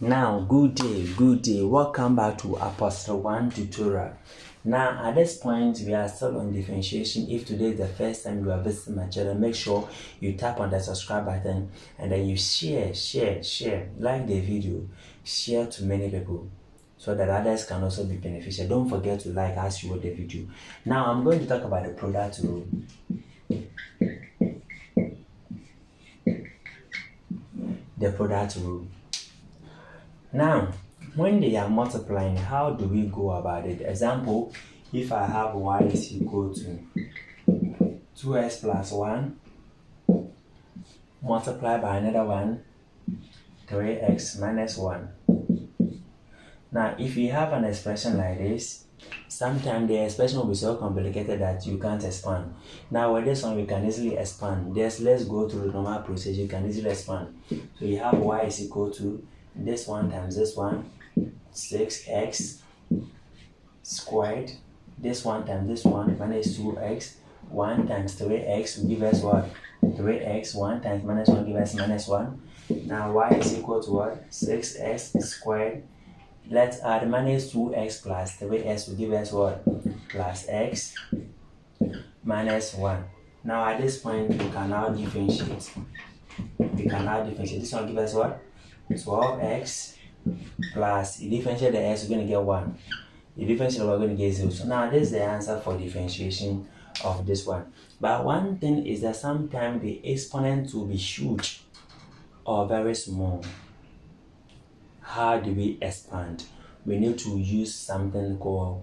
Now, good day. Welcome back to Apostle 1 tutorial. Now, at this point, we are still on differentiation. If today is the first time you are visiting my channel, make sure you tap on the subscribe button and then you share, like the video, share to many people so that others can also be beneficial. Don't forget to like as you watch the video. Now, I'm going to talk about the product rule. The product rule. Now, when they are multiplying, how do we go about it? Example, if I have y is equal to 2x plus 1 multiplied by another one, 3x minus 1. Now, if you have an expression like this, sometimes the expression will be so complicated that you can't expand. Now, with this one, we can easily expand. Let's go through the normal process. You can easily expand. So you have y is equal to this one times this one, 6x squared. This one times this one minus 2x. 1 times 3x will give us what? 3x. 1 times minus 1 give us minus 1. Now y is equal to what? 6x squared. Let's add minus 2x plus 3x will give us what? Plus x minus 1. Now at this point, we can now differentiate. This one give us what? 12x plus, you differentiate the x, you're going to get 1. You differentiate, we're going to get 0. So now this is the answer for differentiation of this one. But one thing is that sometimes the exponent will be huge or very small. How do we expand? We need to use something we call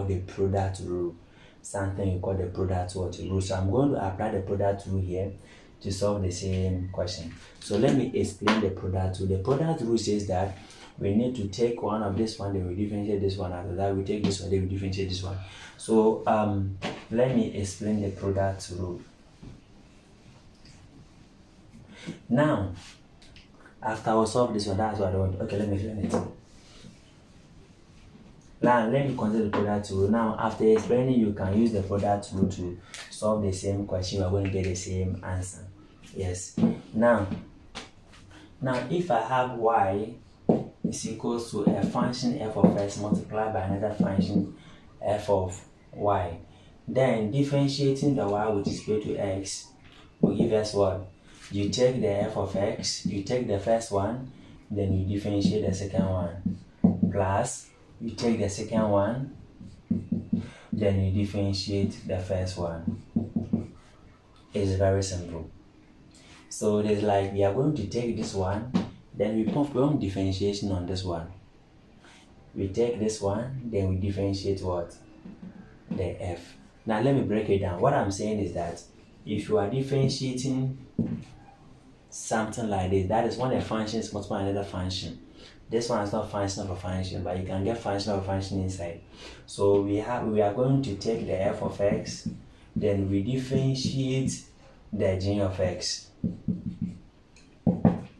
the product rule. So I'm going to apply the product rule here to solve the same question. So let me explain the product rule. The product rule says that we need to take one of this one, then we differentiate this one. After that, we take this one, then we differentiate this one. So let me explain the product rule. Now, after we solve this one, that's what I want. Okay, let me explain it. Now, let me consider the product rule. Now, after explaining, you can use the product rule to solve the same question. You are going to get the same answer. Yes. Now, if I have y is equals to a function f of x multiplied by another function f of y, then differentiating the y with respect to x will give us what? You take the f of x, you take the first one, then you differentiate the second one, plus you take the second one, then you differentiate the first one. It's very simple. So it is like we are going to take this one, then we perform differentiation on this one. We take this one, then we differentiate what? The f. Now let me break it down. What I'm saying is that if you are differentiating something like this, that is when a function is multiplied by another function. This one is not function of a function, but you can get function of a function inside. So we are going to take the f of x, then we differentiate the g of x.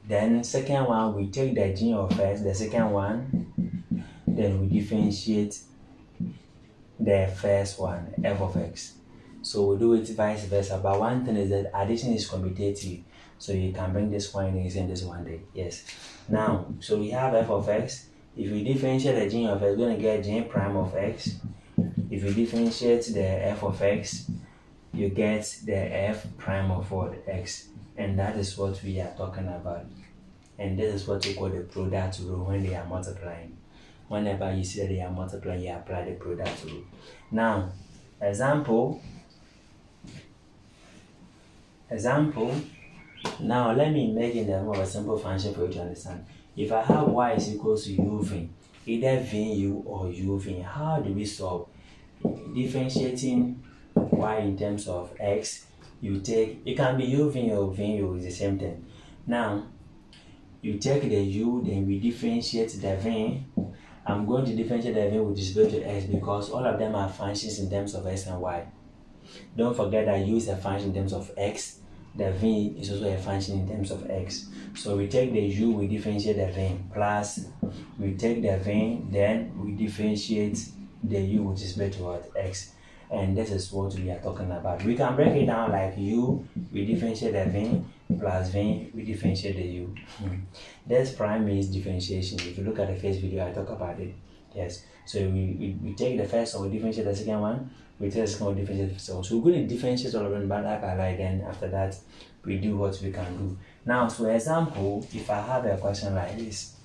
Then second one, we take the g of x, the second one, then we differentiate the first one, f of x. So we do it vice versa. But one thing is that addition is commutative. So you can bring this one in and this one there. Yes. Now, so we have f of x. If we differentiate the g of x, we're going to get g prime of x. If we differentiate the f of x, you get the f prime of what? X. And that is what we are talking about. And this is what we call the product rule when they are multiplying. Whenever you see that they are multiplying, you apply the product rule. Now, example. Now, let me make it a more simple function for you to understand. If I have y is equal to uv, either vu or uv, how do we solve? Differentiating y in terms of x, it can be uv or vu, is the same thing. Now, you take the u, then we differentiate the v. I'm going to differentiate the v with respect to x because all of them are functions in terms of x and y. Don't forget that u is a function in terms of x. The v is also a function in terms of x. So we take the u, we differentiate the v, plus we take the v, then we differentiate the u with respect to what? X. And this is what we are talking about. We can break it down like u, we differentiate the v, plus v, we differentiate the u. This prime means differentiation. If you look at the first video, I talk about it. Yes, so we take the first one, we differentiate the second one, we take the second one, differentiate the first one. So we're going to differentiate all of them by like, then after that, we do what we can do. Now, so example, if I have a question like this,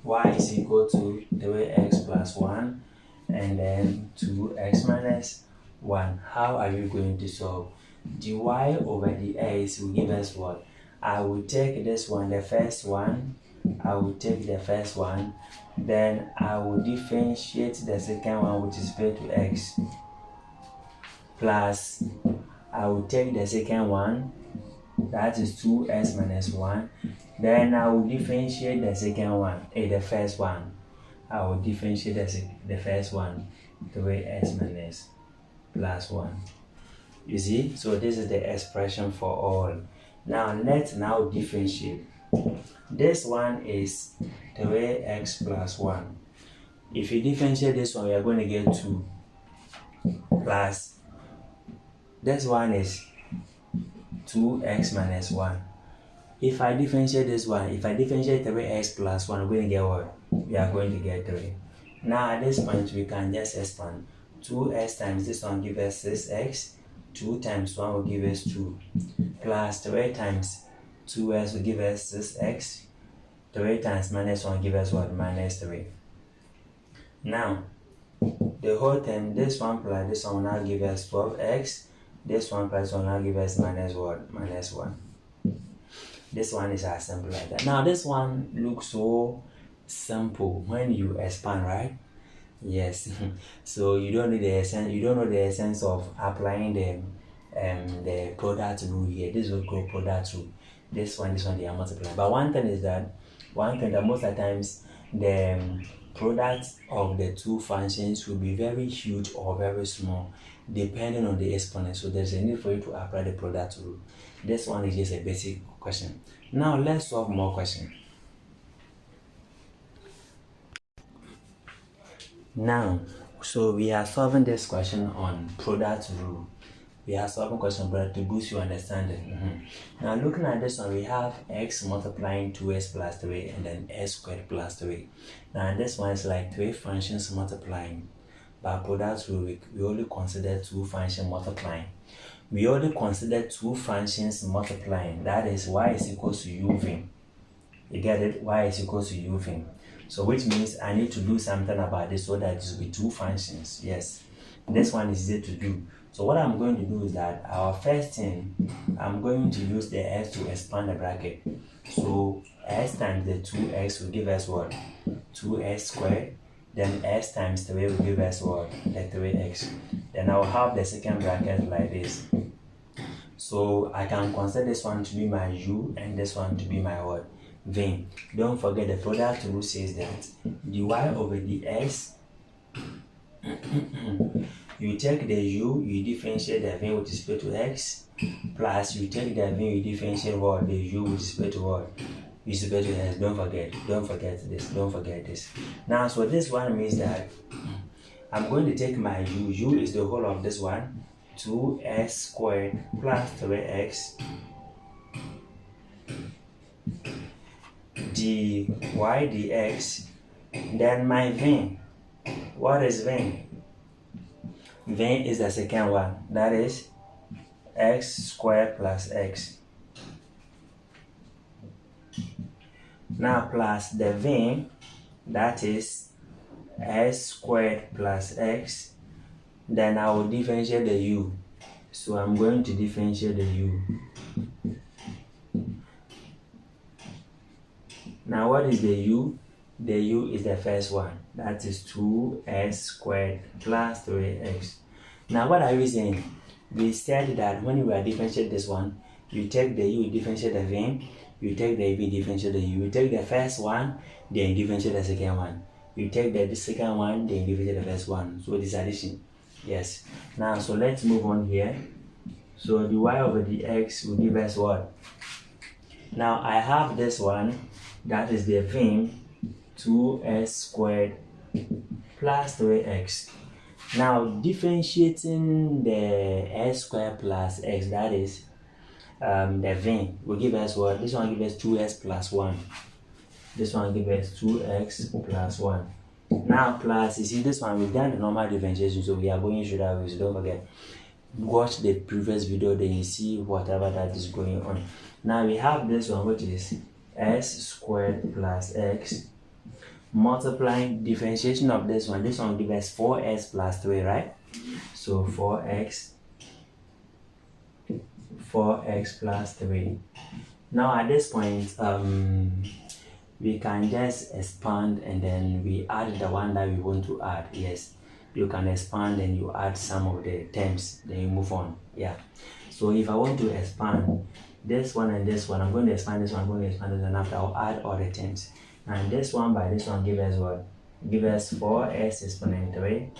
y is equal to 3x plus 1 and then 2x minus 1. How are you going to solve? The y over the x will give us what? I will take this one, the first one, I will take the first one, then I will differentiate the second one, which is equal to x, plus I will take the second one, that is 2x minus 1, then I will differentiate the second one, the first one, I will differentiate the first one, 3x minus plus 1. You see, so this is the expression for all. Now let's now differentiate. This one is 3x plus 1. If you differentiate this one, we are going to get 2 plus this one is 2x minus 1. If I differentiate this one, if I differentiate 3x plus 1, we're going to get what? We are going to get 3. Now at this point, we can just expand. 2x times this one gives us 6x. 2 times 1 will give us 2. Plus 3 times 2x will give us 6x. 3 times minus 1 give us what? Minus 3. Now, the whole thing, this one plus this one will now give us 12x. This one plus one will now give us minus what? Minus 1. This one is as simple like that. Now, this one looks so simple when you expand, right? Yes. So you don't need the essence. You don't know the essence of applying the product rule here. This will called product rule. This one, they are multiplying. But one thing that most of the times the product of the two functions will be very huge or very small, depending on the exponent. So there's a need for you to apply the product rule. This one is just a basic question. Now let's solve more questions. Now, so we are solving this question on product rule. We are solving question to boost your understanding. Now, looking at this one, we have x multiplying 2x plus 3 and then x squared plus 3. Now, this one is like 3 functions multiplying. By product rule, we only consider 2 functions multiplying. We only consider 2 functions multiplying. That is y is equal to uv. You get it? Y is equal to uv. So which means I need to do something about this so that it will be 2 functions. Yes, this one is easy to do. So what I'm going to do is that our first thing, I'm going to use the x to expand the bracket. So x times the 2x will give us what? 2x squared. Then x times 3 will give us what? The 3x. Then I'll have the second bracket like this. So I can consider this one to be my u and this one to be my what? V. Don't forget the product rule says that dy over the x, you take the u, you differentiate the v which is equal to x, plus you take the v, you differentiate what? The u which is equal to what? Is equal to x. Don't forget this. Now, so this one means that I'm going to take my u is the whole of this one, 2x squared plus 3x dy dx, then my v. What is v? V is the second one, that is x squared plus x. Now plus the v, that is x squared plus x. Then I will differentiate the u. So I'm going to differentiate the u. Now what is the u? The u is the first one. That is 2x squared plus 3x. Now what are we saying? We said that when we are differentiating this one, you take the u, differentiate the v. You take the v, differentiate the u. You take the first one, then differentiate the second one. You take the second one, then differentiate the first one. So this addition. Yes. Now so let's move on here. So the y over the x will give us what? Now I have this one. That is the v, 2x squared plus 3x. Now differentiating the x squared plus x, that is the v will give us what? This one give us 2x plus 1. This one give us 2x plus 1. Now plus, you see this one, we've done the normal differentiation, so we are going through that way, so don't forget. Watch the previous video, then you see whatever that is going on. Now we have this one, which is s squared plus x multiplying differentiation of this one will give us 4x plus 3, right? So 4x plus 3. Now at this point, we can just expand and then we add the one that we want to add. Yes, you can expand and you add some of the terms, then you move on. Yeah, so if I want to expand this one and this one, I'm going to expand this one, I'm going to expand this, and after I'll add all the terms. And this one by this one give us what? Give us 4s exponent 3.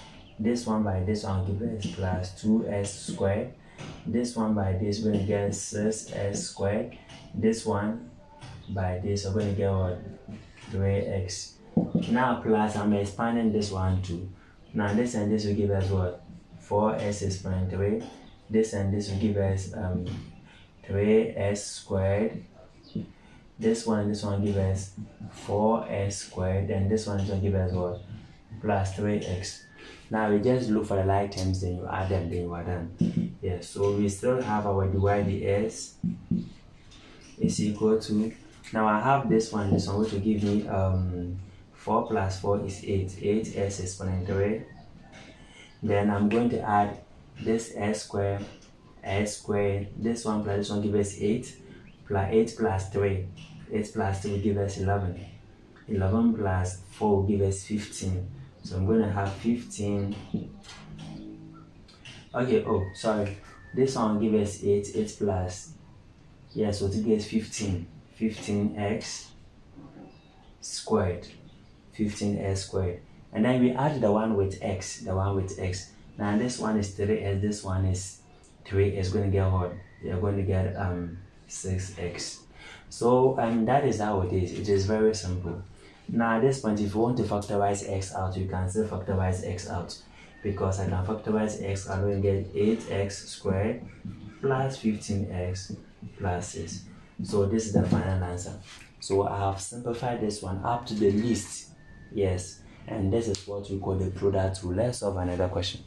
This one by this one give us plus 2s squared. This one by this we're going to get 6s squared. This one by this we're going to get what? 3x. Now plus I'm expanding this one too. Now this and this will give us what? 4s exponent 3. This and this will give us 3s squared. This one and this one give us 4s squared, and this one will give us what? Plus 3x. Now we just look for the like terms, then you add them, then you are done. Yeah, so we still have our dy dx is equal to, now I have this one which will give me 4 plus 4 is 8, 8s exponent 3. Then I'm going to add this s squared, this one plus this one give us 8, plus 8 plus 3. 8 plus 3 will give us 11. 11 plus 4 will give us 15. So I'm going to have 15. Okay, oh, sorry. This one will give us 8. 8 plus, yeah, so it gives 15. 15x squared. 15x squared. And then we add the one with x. Now this one is 3x, this one is 3. It's going to get what? You're going to get 6x. So that is how it is. It is very simple. Now at this point, if you want to factorize x out, you can still factorize x out, because I can factorize x. I'm going to get 8x squared plus 15x plus 6. So this is the final answer. So I have simplified this one up to the least. Yes, and this is what we call the product rule. Let's solve another question.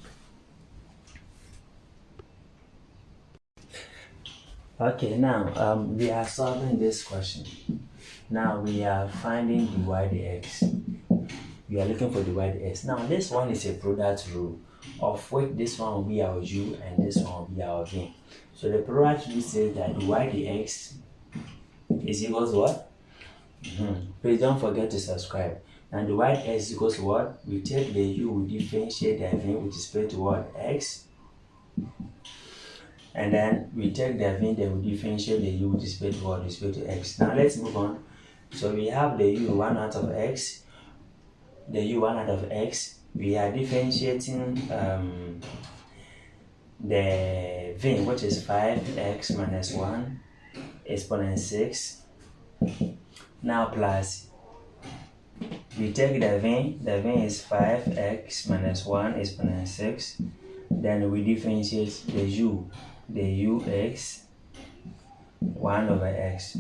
Okay, now we are solving this question. Now we are finding dy dx. We are looking for dy dx. Now this one is a product rule, of which this one will be our u and this one will be our v. So the product rule says that dy dx is equal to what? Please don't forget to subscribe. Now dy dx is equal to what? We take the u, we differentiate the v, which is equal to what? X. And then we take the v, then we differentiate the u, which is equal to what? Is equal to x. Now let's move on. So we have the u 1 out of x. The u 1 out of x. We are differentiating the v, which is 5x minus 1 exponent 6. Now plus, we take the v is 5x minus 1 exponent 6. Then we differentiate the u ux 1 over x.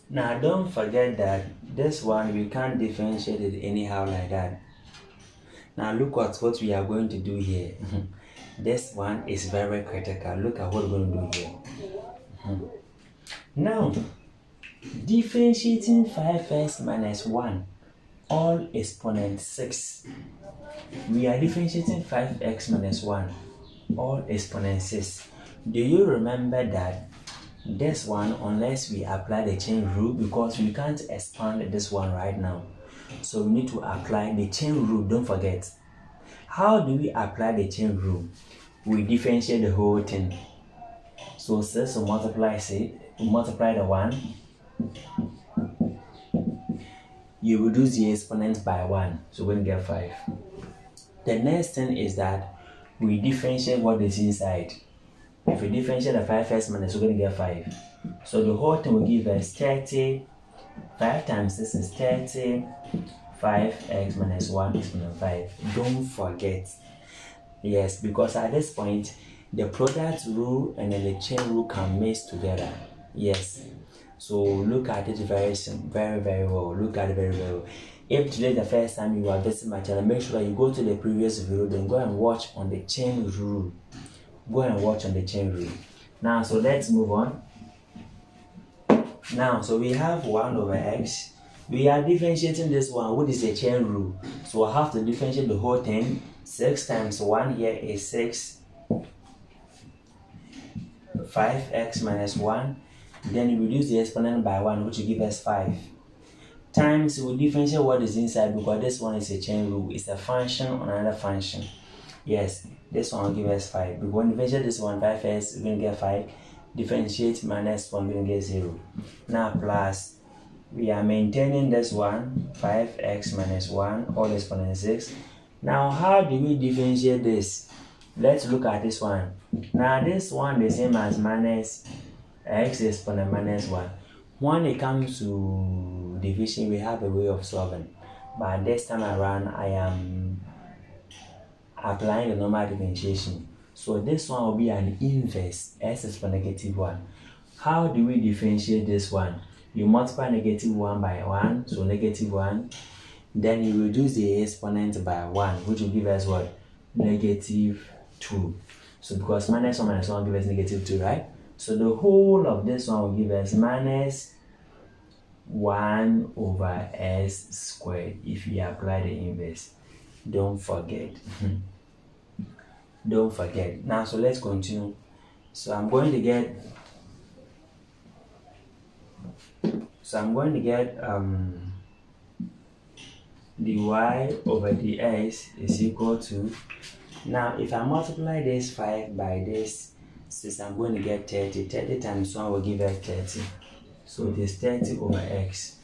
Now don't forget that this one we can't differentiate it anyhow like that. Now look at what we are going to do here. This one is very critical. Look at what we're going to do here. Now differentiating 5x minus 1 all exponent 6. We are differentiating 5x minus 1 all exponent 6. Do you remember that this one, unless we apply the chain rule, because we can't expand this one right now, so we need to apply the chain rule. Don't forget. How do we apply the chain rule? We differentiate the whole thing. So 6 will multiply the 1. You reduce the exponent by 1, so we're going to get 5. The next thing is that we differentiate what is inside. If we differentiate the 5x minus, we're going to get 5. So the whole thing will give us 30. 5 times this is 30. 5x minus 1 exponent 5. Don't forget. Yes, because at this point, the product rule and then the chain rule can mix together. Yes. So look at it very well. Look at it very well. If today is the first time you are visiting my channel, make sure you go to the previous video, then go and watch on the chain rule. Go and watch on the chain rule. Now, so let's move on. Now, so we have 1 over x. We are differentiating this one, which is a chain rule. So I have to differentiate the whole thing. 6 times 1 here is 6. 5x minus 1. Then you reduce the exponent by 1, which will give us 5. Times, we differentiate what is inside because this one is a chain rule. It's a function on another function. Yes, this one will give us 5. Because when you differentiate this one, 5x, we're going to get 5. Differentiate minus 1, we're going to get 0. Now plus, we are maintaining this one, 5x minus 1, all exponent 6. Now, how do we differentiate this? Let's look at this one. Now, this one the same as minus x exponent minus 1. When it comes to division, we have a way of solving. But this time around, I am applying the normal differentiation. So this one will be an inverse, s exponent negative 1. How do we differentiate this one? You multiply negative 1 by 1, so negative 1. Then you reduce the exponent by 1, which will give us what? Negative 2. So because minus 1 minus 1 will give us negative 2, right? So the whole of this one will give us minus 1 over s squared if we apply the inverse. Don't forget. Don't forget. Now, so let's continue. So I'm going to get dy over dx is equal to, now if I multiply this 5 by this 6, I'm going to get 30. 30 times 1 will give us 30. So it is 30 over x.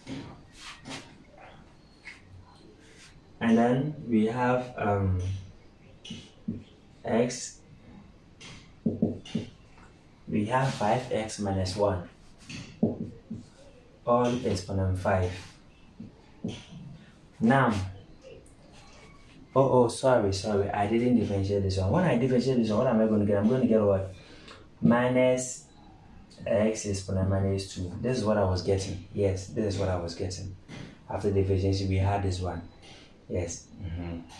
And then we have x. We have 5x minus 1. All exponent 5. Now, sorry, I didn't differentiate this one. When I differentiate this one, what am I going to get? I'm going to get what? Minus x exponent minus 2. This is what I was getting. Yes, this is what I was getting. After differentiation, we had this one. Yes,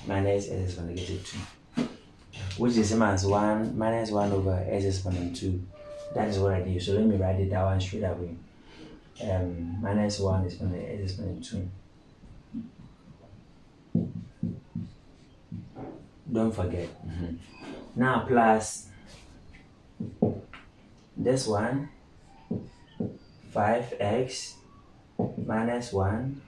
minus x exponent negative 2. Which is the same as 1 minus 1 over x exponent 2. That is what I did. So let me write it down straight away. Minus 1 exponent x exponent 2. Don't forget. Now plus this one, 5x minus 1.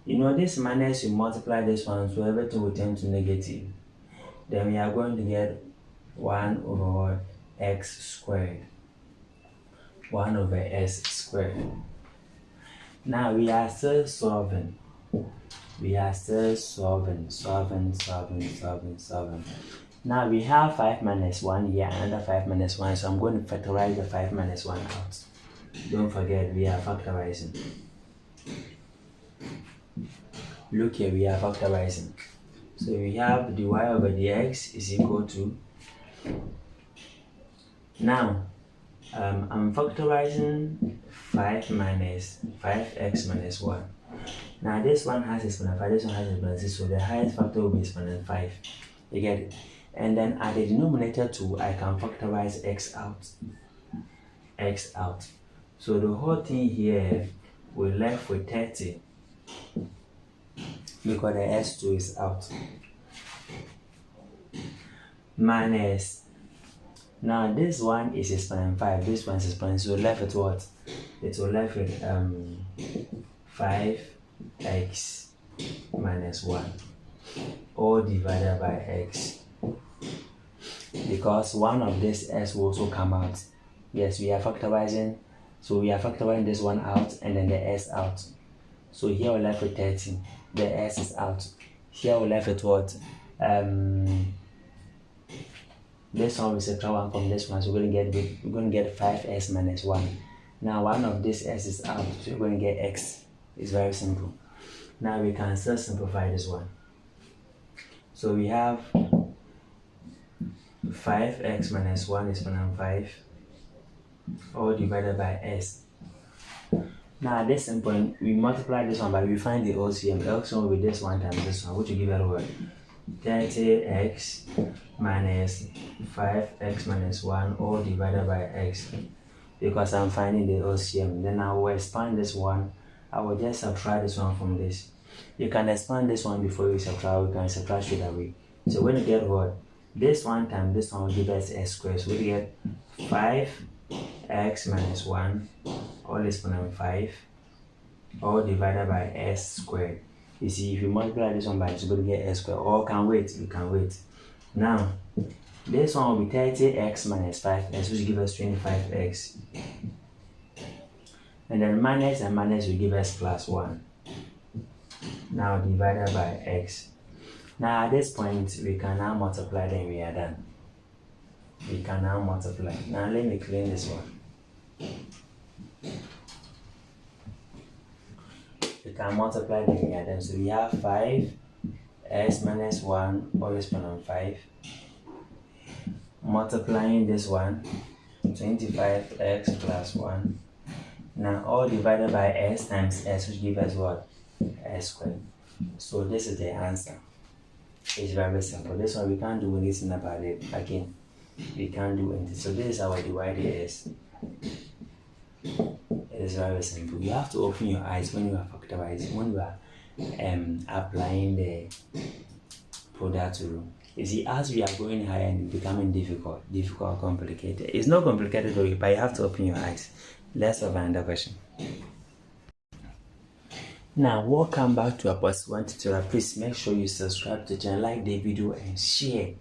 You know, this minus, you multiply this one, so everything will turn to negative. Then we are going to get 1 over x squared. 1 over s squared. Now we are still solving. We are still solving. Now we have 5 minus 1 here, another 5 minus 1. So I'm going to factorize the 5 minus 1 out. Don't forget, we are factorizing. Look here, we are factorizing. So we have dy over dx is equal to, now I'm factorizing 5 minus 5x minus 1. Now this one has exponent 5, this one has exponent 6, so the highest factor will be exponent 5. You get it? And then at the denominator too, I can factorize x out. X out. So the whole thing here, we're left with 30. Because the s2 is out. Minus, now this one is exponent 5, this one is exponent, so left with what? It will left with 5x minus 1, all divided by x. Because one of this s will also come out. Yes, we are factorizing, so we are factorizing this one out and then the s out. So here we're left with 30. The s is out. Here we're left with what? This one we subtract 1 from this one, so we're going to get 5s minus 1. Now one of this s is out, so we're going to get x. It's very simple. Now we can still simplify this one. So we have 5x minus 1 exponent 5 all divided by s. Now at this point, we multiply this one, but we find the LCM. LCM will be this one times this one, which will give us what? 30x minus 5x minus 1 all divided by x. Because I'm finding the LCM. Then I will expand this one. I will just subtract this one from this. You can expand this one before you subtract. You can subtract straight away. So when you get what? This one times this one will give us x squared. So we get 5x minus 1 all exponent 5 all divided by s squared. You see, if you multiply this one by 2, you're going to get s squared. Or can wait, you can wait. Now, this one will be 30x minus 5x, which will give us 25x. And then minus and minus will give us plus 1. Now divided by x. Now at this point, we can now multiply, then we are done. We can now multiply. Now let me clean this one. We can multiply, then we are done. So we have 5x minus 1 all exponent 5. Multiplying this one, 25x plus 1. Now all divided by s times s, which gives us what? S squared. So this is the answer. It's very simple. This one we can't do anything about it. Again, we can't do anything. So this is our divided s. It is very simple. You have to open your eyes when you are factorizing, when you are applying the product rule. You see, as we are going higher and becoming difficult, complicated. It's not complicated for you, but you have to open your eyes. Let's have another question. Now, welcome back to our Post 1 tutorial. Please make sure you subscribe to the channel, like the video, and share.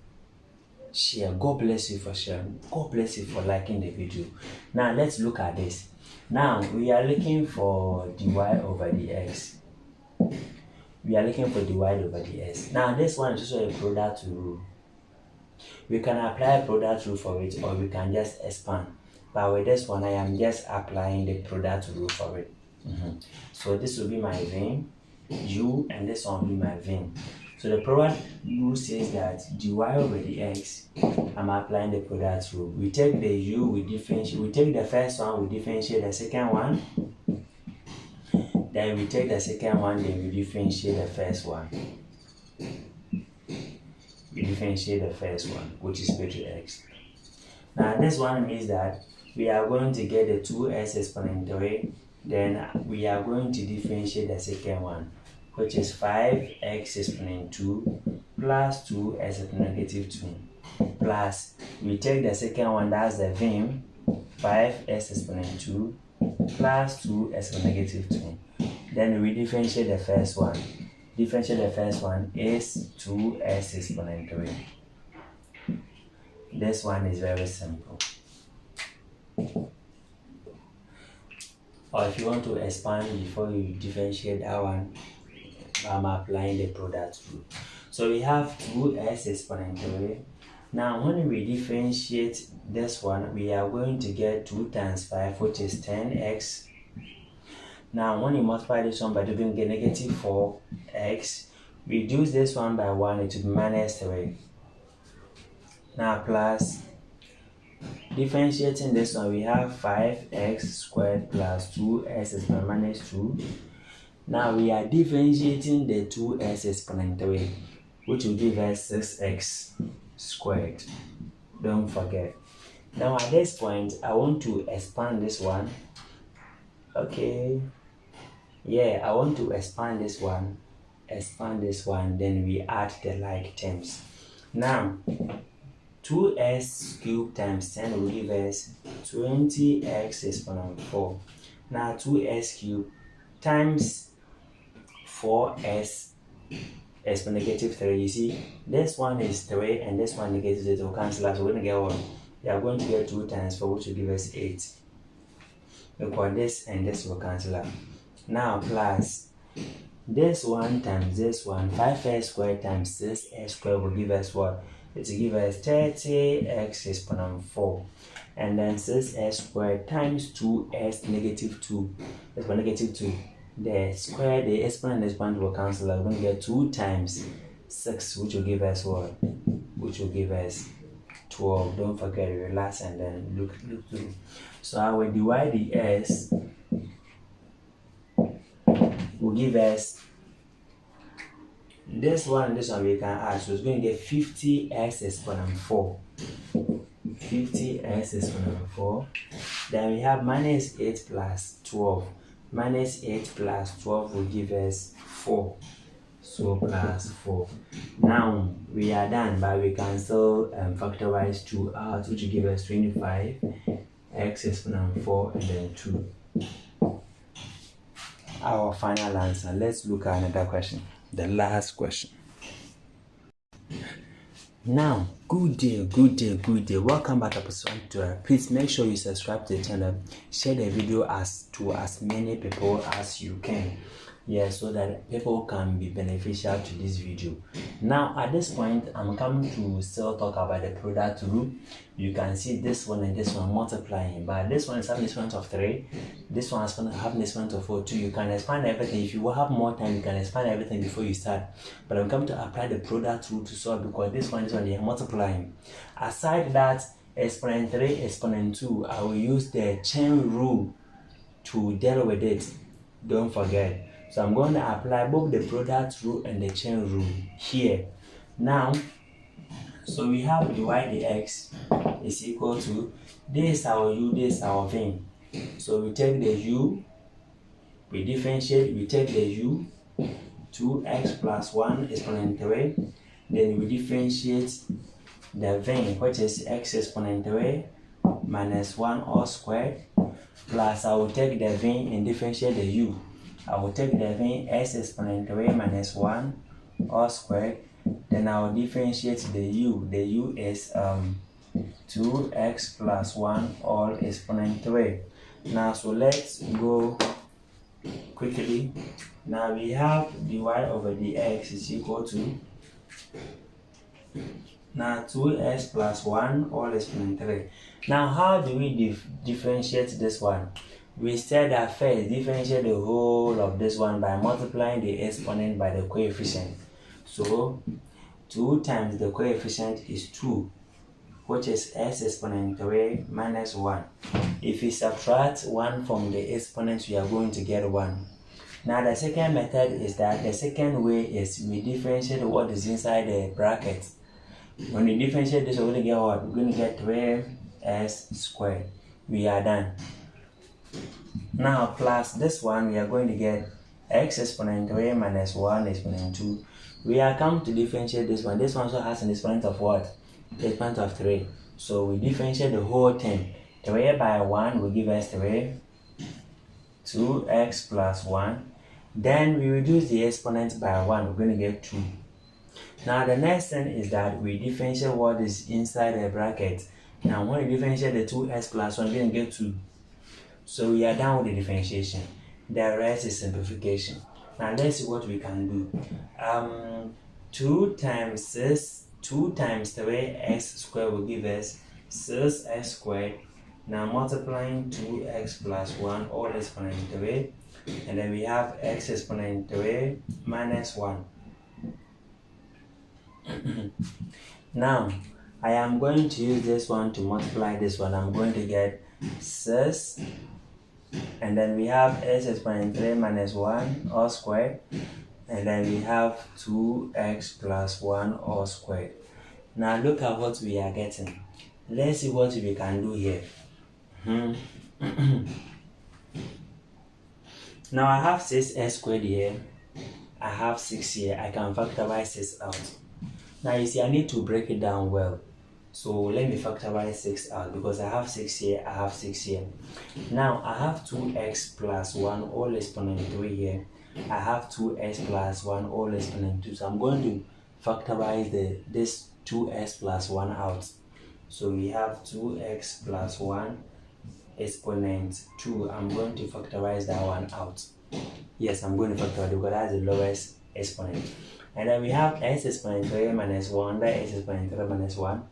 God bless you for sharing. God bless you for liking the video. Now, let's look at this. Now, we are looking for dy over dx. We are looking for dy over ds. Now, this one is also a product rule. We can apply a product rule for it, or we can just expand. But with this one, I am just applying the product rule for it. So this will be my vein, u, and this one will be my vein. So the product rule says that dy over dx, I'm applying the product rule. We take the u, we differentiate. We take the first one, we differentiate the second one. Then we take the second one, then we differentiate the first one. We differentiate the first one, which is equal to x. Now this one means that we are going to get the 2s exponent 3. Then we are going to differentiate the second one, which is 5x exponent 2 plus 2s exponent negative 2. Plus, we take the second one, that's the vim, 5s exponent 2 plus 2s exponent negative 2. Then we differentiate the first one. Differentiate the first one is 2s exponent 3. This one is very simple. Or if you want to expand before you differentiate that one, I'm applying the product rule. So we have 2s exponent 3. Now when we differentiate this one, we are going to get 2 times 5, which is 10x. Now when you multiply this one by doing get negative 4x, reduce this one by 1, it will be minus 3. Now plus, differentiating this one, we have 5x squared plus 2s exponent minus 2. Now we are differentiating the 2s exponent 3, which will give us 6x squared. Don't forget. Now at this point, I want to expand this one. Okay. Yeah, I want to expand this one. Then we add the like terms. Now, 2s cubed times 10 will give us 20x exponent 4. Now 2s cubed times 4s exponent negative 3. You see, this one is 3 and this one negative 3 will cancel out. So we're going to get what? We are going to get 2 times 4, which will give us 8. Because this and this will cancel out. Now plus this one times this one, 5s squared times 6s squared will give us what? It will give us 30x exponent 4. And then 6s squared times 2s negative 2. Exponent negative 2. The square, the exponent and exponent will cancel out. We're going to get 2 times 6, which will give us what? Which will give us 12. Don't forget, relax and then look through. So I will divide the s, will give us this one we can add. So it's going to get 50x exponent 4. 50x exponent 4. Then we have minus 8 plus 12. Minus 8 plus 12 will give us 4. So plus 4. Now we are done, but we can still factorize 2 out, which will give us 25 x exponent 4 and then 2. Our final answer. Let's look at another question. The last question. Now, good day. Welcome back to episode 1 tutorial. Please make sure you subscribe to the channel, share the video to as many people as you can. Yeah, so that people can be beneficial to this video. Now, at this point, I'm coming to still talk about the product rule. You can see this one and this one multiplying, but this one is having an exponent of 3. This one is having an exponent of 4 too. You can expand everything. If you will have more time, you can expand everything before you start. But I'm coming to apply the product rule to solve, because this one they are multiplying. Aside that, exponent 3, exponent 2, I will use the chain rule to deal with it. Don't forget. So I'm going to apply both the product rule and the chain rule here. Now, so we have divide the x is equal to, this is our u, this is our v. So we take the u, we differentiate, we take the u, 2x plus 1 exponent 3. Then we differentiate the v, which is x exponent 3 minus 1 all squared. Plus I will take the v and differentiate the u. I will take the v s exponent 3 minus 1 all squared. Then I will differentiate the u. The u is 2x plus 1 all exponent 3. Now, so let's go quickly. Now we have dy over dx is equal to, now 2x plus 1 all exponent 3. Now, how do we differentiate this one? We said that first, differentiate the whole of this one by multiplying the exponent by the coefficient. So 2 times the coefficient is 2, which is s exponent 3 minus 1. If we subtract 1 from the exponent, we are going to get 1. Now the second method is that the second way is we differentiate what is inside the bracket. When we differentiate this, we're going to get what? We're going to get 3s squared. We are done. Now plus this one, we are going to get x exponent 3 minus 1 exponent 2. We are come to differentiate this one. This one also has an exponent of what? The exponent of 3. So we differentiate the whole thing. 3 by 1 will give us 3. 2x plus 1. Then we reduce the exponent by 1. We're going to get 2. Now the next thing is that we differentiate what is inside the bracket. Now when we differentiate the 2x plus 1, we're going to get 2. So we are done with the differentiation. The rest is simplification. Now let's see what we can do. 2 times 3x squared will give us 6x squared. Now multiplying 2x plus 1 all exponent 3. And then we have x exponent 3 minus 1. Now I am going to use this one to multiply this one. I'm going to get 6. And then we have s exponent 3 minus 1 all squared. And then we have 2x plus 1 all squared. Now look at what we are getting. Let's see what we can do here. Now I have 6s squared here. I have 6 here. I can factorize 6 out. Now you see, I need to break it down well. So let me factorize 6 out, because I have 6 here, I have 6 here. Now I have 2x plus 1 all exponent 3 here. I have 2x plus 1 all exponent 2. So I'm going to factorize this 2x plus 1 out. So we have 2x plus 1 exponent 2. I'm going to factorize that one out. Yes, I'm going to factorize because that's the lowest exponent. And then we have s exponent 3 minus 1, that s exponent 3 minus 1.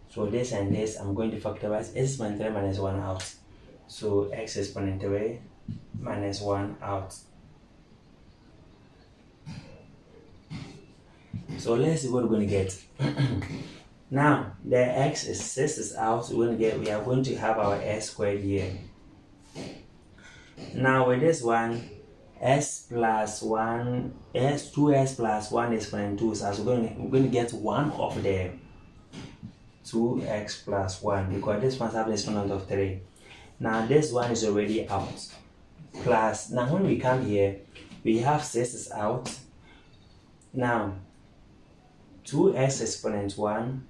So this and this, I'm going to factorize s exponent 3 minus 1 out. So x exponent 3 minus 1 out. So let's see what we're going to get. Now the x is 6 is out. We are going to have our s squared here. Now with this one, s plus 1, 2s plus 1 exponent 2, so we're going to get one of them. 2x plus 1, because this one has an exponent of 3. Now this one is already out. Plus, now when we come here, we have 6 is out. Now 2x exponent 1,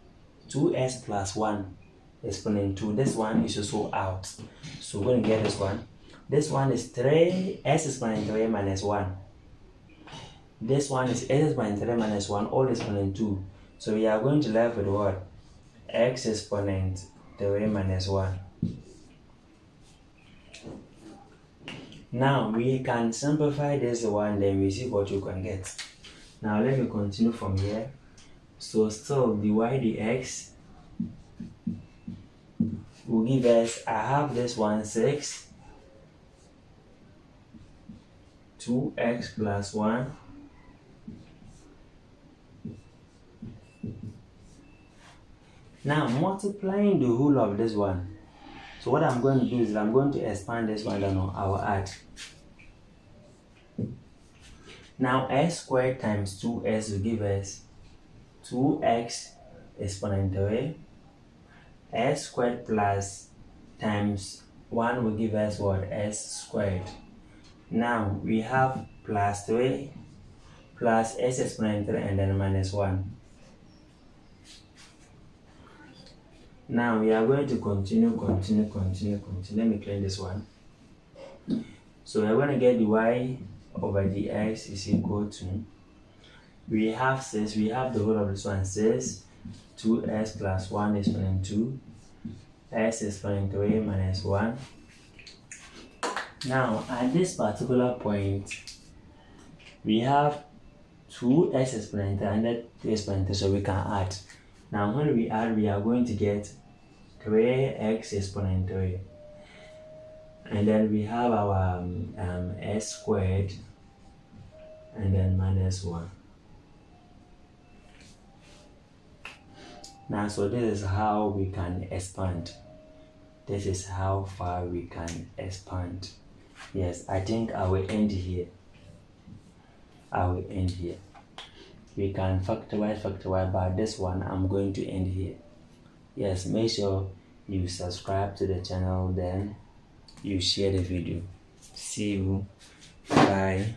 2s plus 1 exponent 2. This one is also out. So we're going to get this one. This one is 3s exponent 3 minus 1. This one is s exponent 3 minus 1, all exponent 2. So we are going to left with what? X exponent 3 minus 1. Now we can simplify this one, then we see what you can get. Now let me continue from here. So still dy dx will give us, I have this one 6, 2x plus 1 now multiplying the whole of this one. So what I'm going to do is I'm going to expand this one, then I will add. Now s squared times 2s will give us 2x exponent 3. S squared plus times 1 will give us what? S squared. Now we have plus 3 plus s exponent 3 and then minus 1. Now we are going to continue. Let me clean this one. So we're going to get dy over dx is equal to, we have 6, we have the whole of this one 6, 2s plus 1 exponent 2, s exponent 3 minus 1. Now at this particular point, we have 2s exponent 3 and 3 exponent 3, so we can add. Now when we add, we are going to get 3x exponent 3. And then we have our s squared and then minus 1. Now, so this is how we can expand. This is how far we can expand. Yes, I think I will end here. We can factorize, but this one I'm going to end here. Yes, make sure you subscribe to the channel, then you share the video. See you. Bye.